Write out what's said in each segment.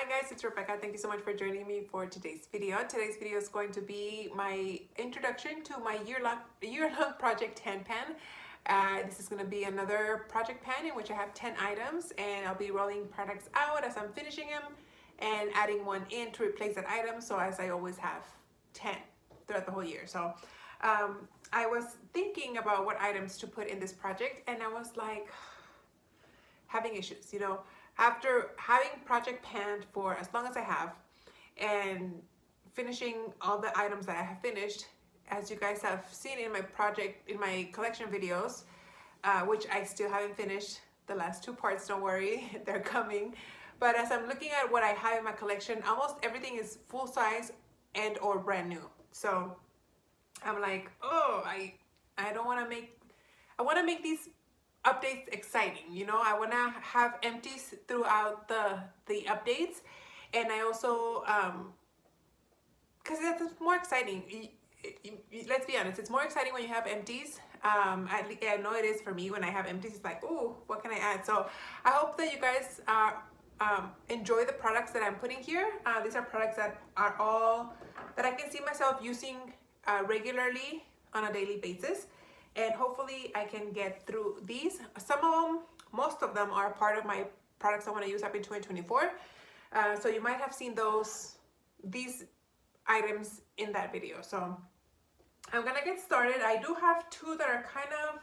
guys, it's Rebecca. Thank you so much for joining me for today's video. Today's video is going to be my introduction to my year-long project 10 pan. This is going to be another project pan in which I have 10 items, and I'll be rolling products out as I'm finishing them and adding one in to replace that item. So as I always have 10 throughout the whole year. So I was thinking about what items to put in this project, and I was like having issues, you know. After having project panned for as long as I have and finishing all the items that I have finished, as you guys have seen in my collection videos, which I still haven't finished the last two parts, don't worry, they're coming. But as I'm looking at what I have in my collection, almost everything is full size and or brand new. So I'm like, oh, I don't want to make, I want to make these updates exciting, you know. I want to have empties throughout the updates, and I also because it's more exciting. Let's be honest, it's more exciting when you have empties. I know it is for me when I have empties. It's like, oh, what can I add? So I hope that you guys enjoy the products that I'm putting here. These are products that are all that I can see myself using regularly on a daily basis. And hopefully I can get through these. Some of them, most of them are part of my products I want to use up in 2024. So you might have seen these items in that video. So I'm gonna get started. I do have two that are kind of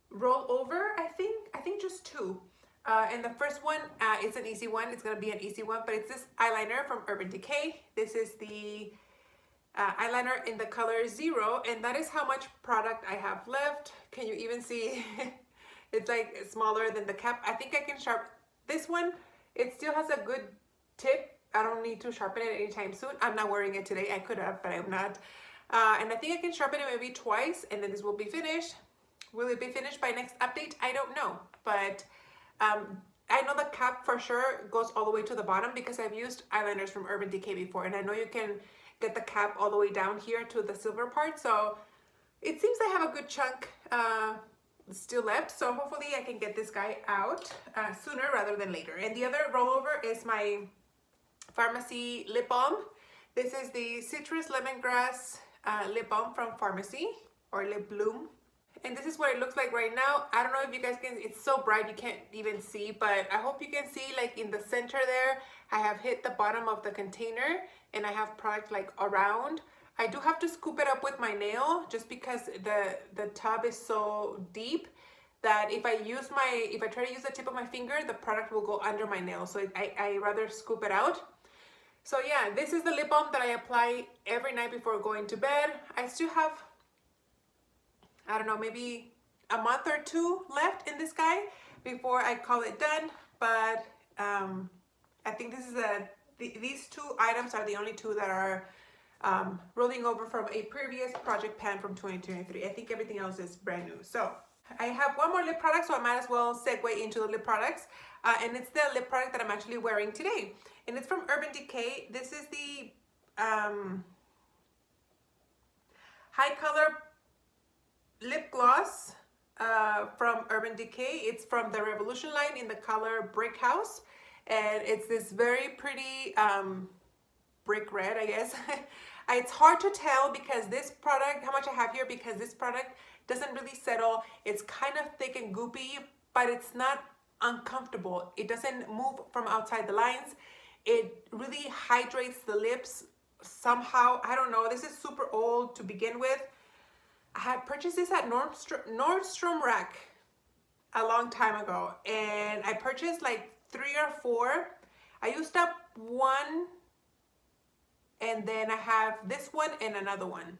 roll over, I think just two. And the first one is an easy one. It's gonna be an easy one, but it's this eyeliner from Urban Decay. This is the eyeliner in the color 0, and that is how much product I have left. Can you even see? It's like smaller than the cap. I think I can sharpen this one. It still has a good tip. I don't need to sharpen it anytime soon. I'm not wearing it today. I could have, but I'm not. And I think I can sharpen it maybe twice, and then this will be finished. Will it be finished by next update? I don't know, but I know the cap for sure goes all the way to the bottom because I've used eyeliners from Urban Decay before, and I know you can get the cap all the way down here to the silver part. So it seems I have a good chunk still left. So hopefully I can get this guy out sooner rather than later. And the other rollover is my Pharmacy lip balm. This is the Citrus Lemongrass lip balm from Pharmacy, or Lip Bloom. And this is what it looks like right now. I don't know if you guys can, it's so bright you can't even see, but I hope you can see, like in the center there, I have hit the bottom of the container and I have product like around. I do have to scoop it up with my nail just because the tub is so deep that if I try to use the tip of my finger, the product will go under my nail. So I rather scoop it out. So yeah, this is the lip balm that I apply every night before going to bed. I still have, I don't know, maybe a month or two left in this guy before I call it done. But I think this is these two items are the only two that are rolling over from a previous project pan from 2023. I think everything else is brand new. So I have one more lip product, so I might as well segue into the lip products. And it's the lip product that I'm actually wearing today. And it's from Urban Decay. This is the High Color Lip Gloss from Urban Decay. It's from the Revolution line in the color Brick House. And it's this very pretty brick red, I guess. It's hard to tell because this product, how much I have here, because this product doesn't really settle. It's kind of thick and goopy, but it's not uncomfortable. It doesn't move from outside the lines. It really hydrates the lips somehow. I don't know. This is super old to begin with. I had purchased this at Nordstrom Rack a long time ago, and I purchased like 3 or 4. I used up one, and then I have this one and another one.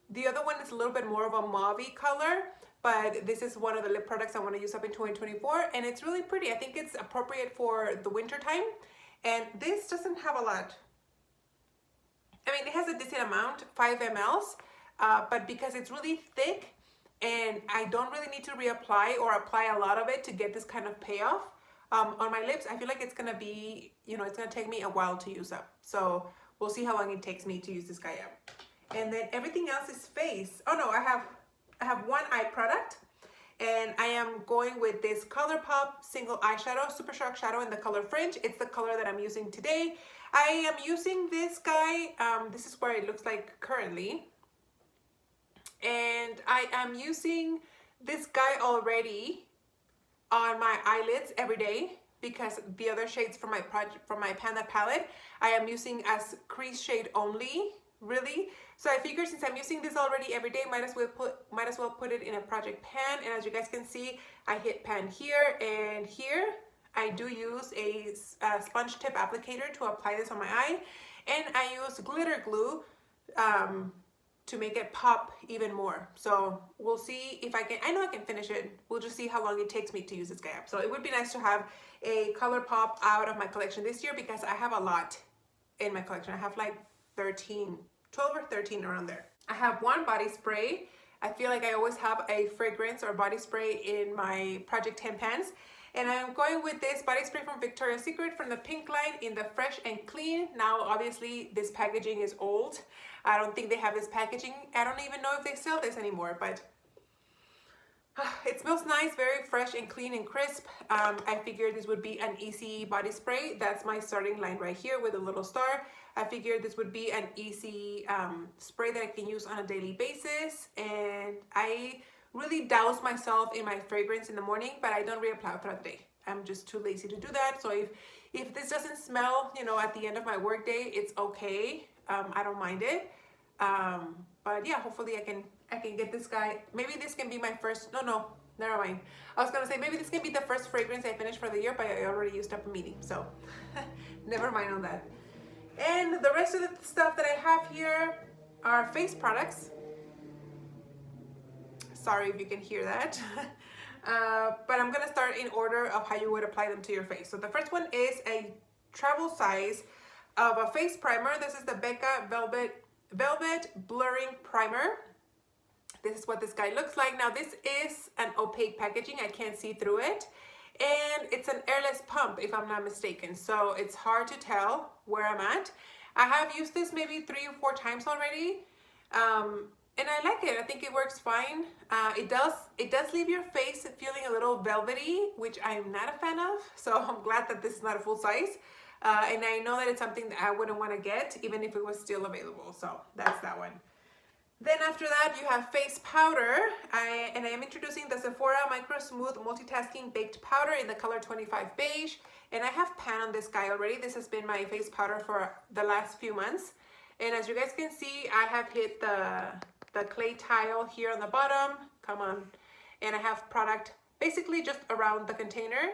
The other one is a little bit more of a mauve-y color, but this is one of the lip products I want to use up in 2024, and it's really pretty. I think it's appropriate for the winter time, and this doesn't have a lot. I mean, it has a decent amount, 5 mLs, but because it's really thick and I don't really need to reapply or apply a lot of it to get this kind of payoff on my lips, I feel like it's gonna be, you know, it's gonna take me a while to use up. So we'll see how long it takes me to use this guy up. And then everything else is face. Oh no, I have one eye product, And I am going with this ColourPop single eyeshadow, Super Shock Shadow in the color Fringe. It's the color that I'm using today. I am using this guy. This is where it looks like currently. And I am using this guy already on my eyelids every day because the other shades from my Panda palette I am using as crease shade only, really. So I figured since I'm using this already every day, might as well put it in a project pan. And as you guys can see, I hit pan here and here. I do use a sponge tip applicator to apply this on my eye, and I use glitter glue to make it pop even more. So we'll see if I can. I know I can finish it. We'll just see how long it takes me to use this guy up. So it would be nice to have a ColourPop out of my collection this year because I have a lot in my collection. I have like 12 or 13 around there. I have one body spray. I feel like I always have a fragrance or body spray in my Project 10 pans. And I'm going with this body spray from Victoria's Secret from the pink line in the Fresh and Clean. Now, obviously, this packaging is old. I don't think they have this packaging. I don't even know if they sell this anymore, but it smells nice, very fresh and clean and crisp. I figured this would be an easy body spray. That's my starting line right here with a little star. I figured this would be an easy spray that I can use on a daily basis. And I really douse myself in my fragrance in the morning, but I don't reapply throughout the day. I'm just too lazy to do that. So if this doesn't smell, you know, at the end of my work day, it's okay. I don't mind it. But yeah, hopefully I can get this guy. Maybe this can be my first. No, never mind. I was gonna say maybe this can be the first fragrance I finish for the year, but I already used up a meeting, so never mind on that. And the rest of the stuff that I have here are face products. Sorry if you can hear that. But I'm gonna start in order of how you would apply them to your face. So the first one is a travel size of a face primer. This is the Becca Velvet Blurring Primer. This is what this guy looks like. Now this is an opaque packaging. I can't see through it. And it's an airless pump if I'm not mistaken. So it's hard to tell where I'm at. I have used this maybe 3 or 4 times already. And I like it. I think it works fine. It does leave your face feeling a little velvety, which I'm not a fan of. So I'm glad that this is not a full size. And I know that it's something that I wouldn't want to get even if it was still available. So that's that one. Then after that, you have face powder. I am introducing the Sephora Micro Smooth Multitasking Baked Powder in the color 25 Beige. And I have pan on this guy already. This has been my face powder for the last few months. And as you guys can see, I have hit the clay tile here on the bottom. Come on. And I have product basically just around the container.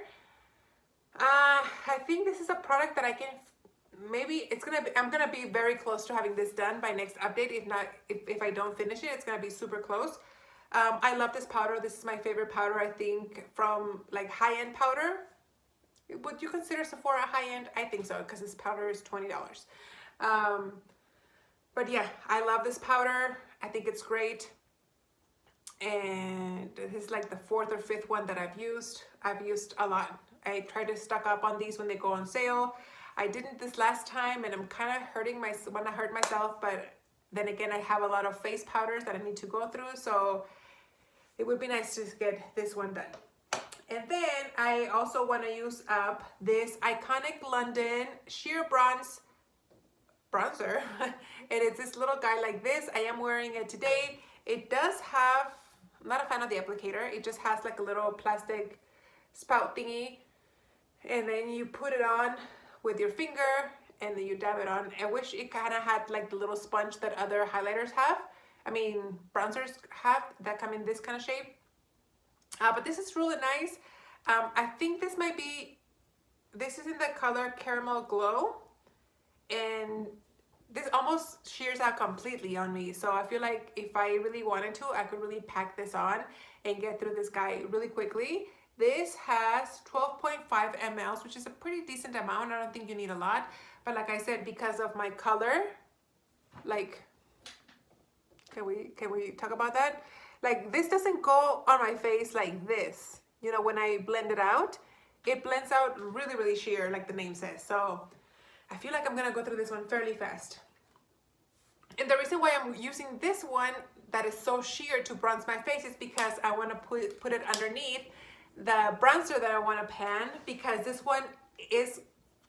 I think this is a product that I can, maybe I'm gonna be very close to having this done by next update. If not, if I don't finish it, it's gonna be super close. I love this powder. This is my favorite powder, I think, from like high-end powder. Would you consider Sephora high-end? I think so, because this powder is $20. But yeah, I love this powder. I think it's great. And this is like the 4th or 5th one that I've used. I've used a lot. I try to stock up on these when they go on sale. I didn't this last time, and I'm kind of want to hurt myself, but then again, I have a lot of face powders that I need to go through, so it would be nice to get this one done. And then I also want to use up this Iconic London Sheer Bronzer. And it's this little guy like this. I am wearing it today. It does have, I'm not a fan of the applicator. It just has like a little plastic spout thingy. And then you put it on with your finger and then you dab it on. I wish it kind of had like the little sponge that other highlighters have. I mean, bronzers have that come in this kind of shape. But this is really nice. I think this is in the color Caramel Glow. And this almost shears out completely on me. So I feel like if I really wanted to, I could really pack this on and get through this guy really quickly. This has 12.5 mLs, which is a pretty decent amount. I don't think you need a lot. But like I said, because of my color, like, can we talk about that? Like, this doesn't go on my face like this. You know, when I blend it out, it blends out really, really sheer, like the name says. So I feel like I'm gonna go through this one fairly fast. And the reason why I'm using this one that is so sheer to bronze my face is because I want to put it underneath the bronzer that I want to pan, because this one is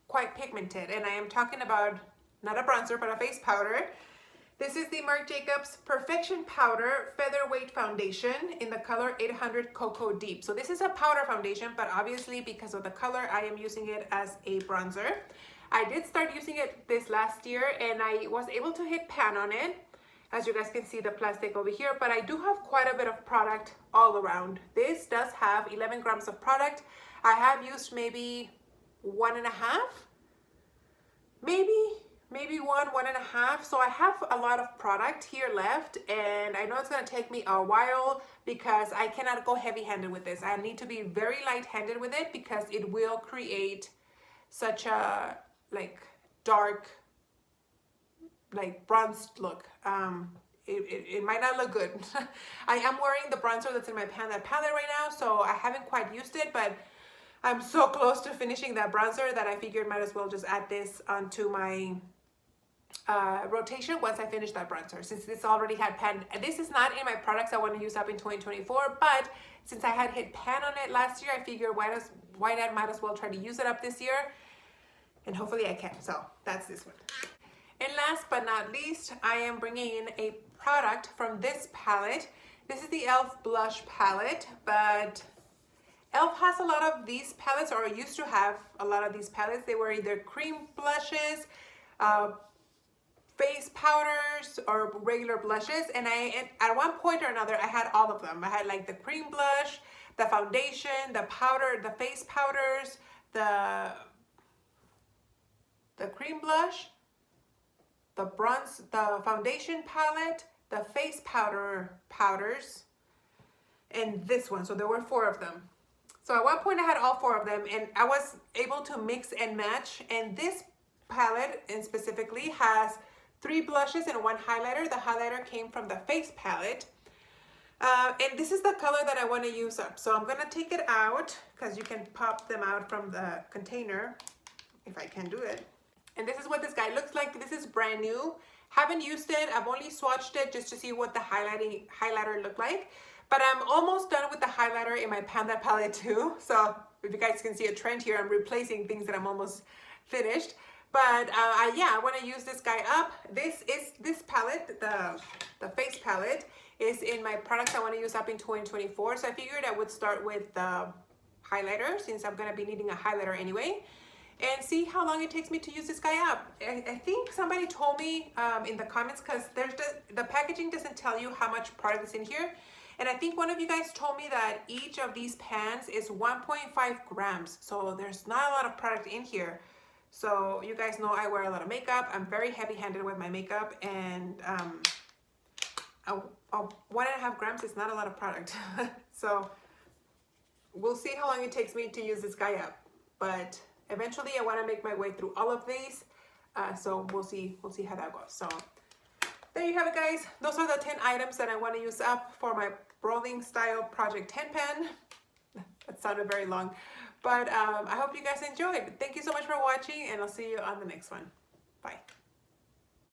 quite pigmented, and I am talking about not a bronzer but a face powder. This is the Marc Jacobs Perfection Powder Featherweight Foundation in the color 800 Cocoa Deep. So this is a powder foundation, but obviously because of the color, I am using it as a bronzer. I did start using it this last year, and I was able to hit pan on it. As you guys can see the plastic over here, but I do have quite a bit of product all around. This does have 11 grams of product. I have used maybe 1.5, maybe one and a half. So I have a lot of product here left, and I know it's gonna take me a while because I cannot go heavy-handed with this. I need to be very light-handed with it because it will create such a like dark, like bronzed look. It might not look good. I am wearing the bronzer that's in my palette right now, so I haven't quite used it, but I'm so close to finishing that bronzer that I figured might as well just add this onto my rotation once I finish that bronzer, since this already had pan. This is not in my products I want to use up in 2024, but since I had hit pan on it last year, I figured why not might as well try to use it up this year, and hopefully I can. So that's this one. And last but not least, I am bringing in a product from this palette. This is the e.l.f. blush palette, but e.l.f. has a lot of these palettes, or used to have a lot of these palettes. They were either cream blushes, face powders, or regular blushes, and at one point or another I had all of them. I had like the cream blush, the foundation, the powder, the face powders, the cream blush, the bronze, the foundation palette, the face powders, and this one. So there were 4 of them. So at one point I had all 4 of them, and I was able to mix and match. And this palette in specifically has 3 blushes and 1 highlighter. The highlighter came from the face palette. And this is the color that I want to use up. So I'm gonna take it out because you can pop them out from the container if I can do it. And this is what this guy looks like. This is brand new. Haven't used it. I've only swatched it just to see what the highlighter looked like. But I'm almost done with the highlighter in my Panda palette too. So if you guys can see a trend here, I'm replacing things that I'm almost finished. But yeah, I want to use this guy up. This palette, the face palette, is in my products I want to use up in 2024. So I figured I would start with the highlighter, since I'm going to be needing a highlighter anyway, and see how long it takes me to use this guy up. I think somebody told me in the comments, because the packaging doesn't tell you how much product is in here. And I think one of you guys told me that each of these pans is 1.5 grams. So there's not a lot of product in here. So you guys know I wear a lot of makeup. I'm very heavy-handed with my makeup, and 1.5 grams is not a lot of product. So we'll see how long it takes me to use this guy up. But eventually I want to make my way through all of these. So we'll see how that goes. So there you have it, guys. Those are the 10 items that I want to use up for my rolling style project 10 pan. That sounded very long, but I hope you guys enjoyed. Thank you so much for watching, and I'll see you on the next one. Bye.